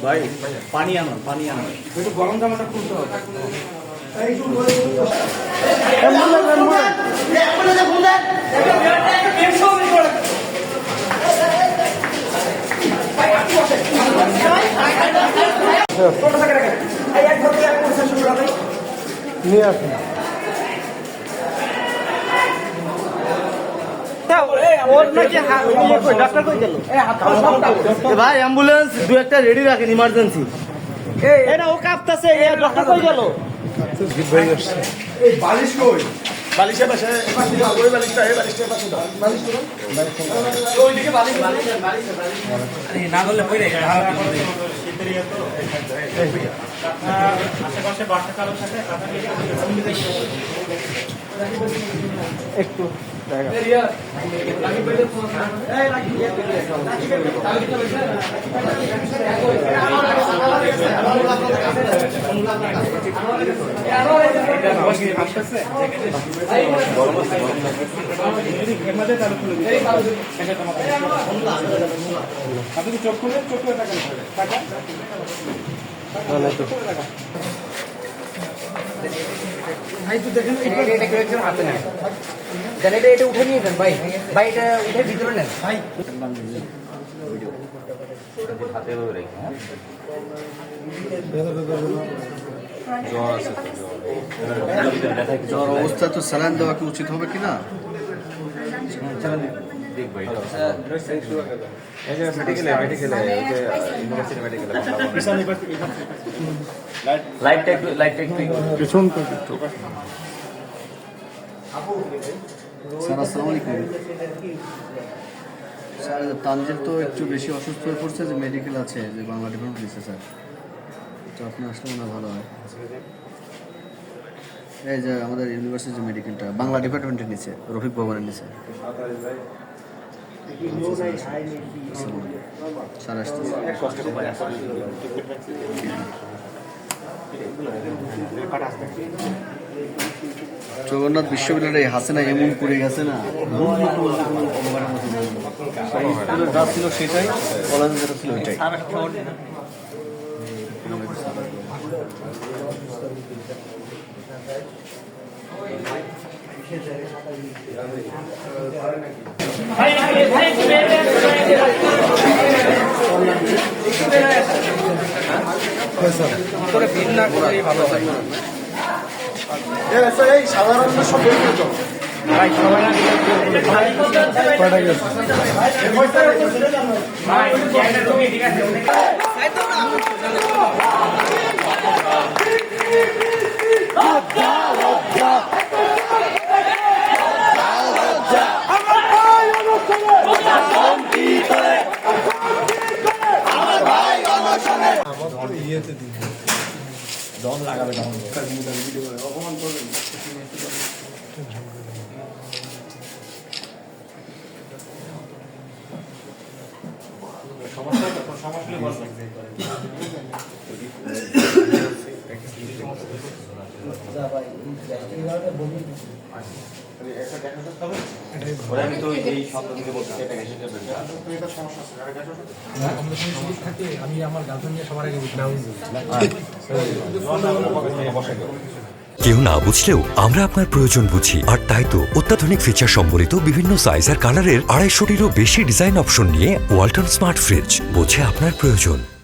ভাই পানি আনো একটু গরম জামাটা খুলতে হবে। নিয়ে আসুন। ভাই অ্যাম্বুলেন্স দু একটা রেডি রাখেন ইমার্জেন্সি। ও কাঁপতেছে, ডক্টর কই গেল? বালিশ কই? বালিশের পাশে ওই বালিশটা, এই বালিশটার পাশে দাও। বালিশ করো, ওইদিকে বালিশ না করলে পড়ে আশেপাশে বাচ্চা কারোর সাথে একটু আপনি চোখ খুলে টাকা ভাই তো দেখেন এটা হাতে নেন, এটা উঠে নিয়ে যান ভাই, ভাই এটা উঠে ভিতরে নেন ভাই। জ্বর অবস্থা তো স্যালাইন দেওয়া কি উচিত হবে কিনা? স্যার আসসালামু আলাইকুম। স্যার তানজিল তো একটু বেশি অসুস্থ হয়ে পড়ছে, যে মেডিকেল আছে, যে বাংলা ডিপার্টমেন্ট দিচ্ছে স্যার, তো আপনি আসলে মনে হয় ভালো হয়। এই যে আমাদের ইউনিভার্সিটি যে মেডিকেলটা বাংলা ডিপার্টমেন্টের নিচে, রফিক ভবনের নিচে। স্যার আসতেছে। জগন্নাথ বিশ্ববিদ্যালয়ে হাসিনা এমন করে গেছে না, যা ছিল সেটাই, কলেজে যেটা ছিল ওইটাই। এই সাধারণ সব দম লাগাবে অপমান করবেন। আমি তো এই সপ্তাহ থেকে বলছি আমি আমার গার্লফ্রেন্ড নিয়ে সবার আগে কেউ না বুঝলেও আমরা আপনার প্রয়োজন বুঝি, আর তাই তো অত্যাধুনিক ফিচার সম্বলিত বিভিন্ন সাইজ আর কালারের 250টিরও বেশি ডিজাইন অপশন নিয়ে ওয়ালটন স্মার্ট ফ্রিজ বোঝে আপনার প্রয়োজন।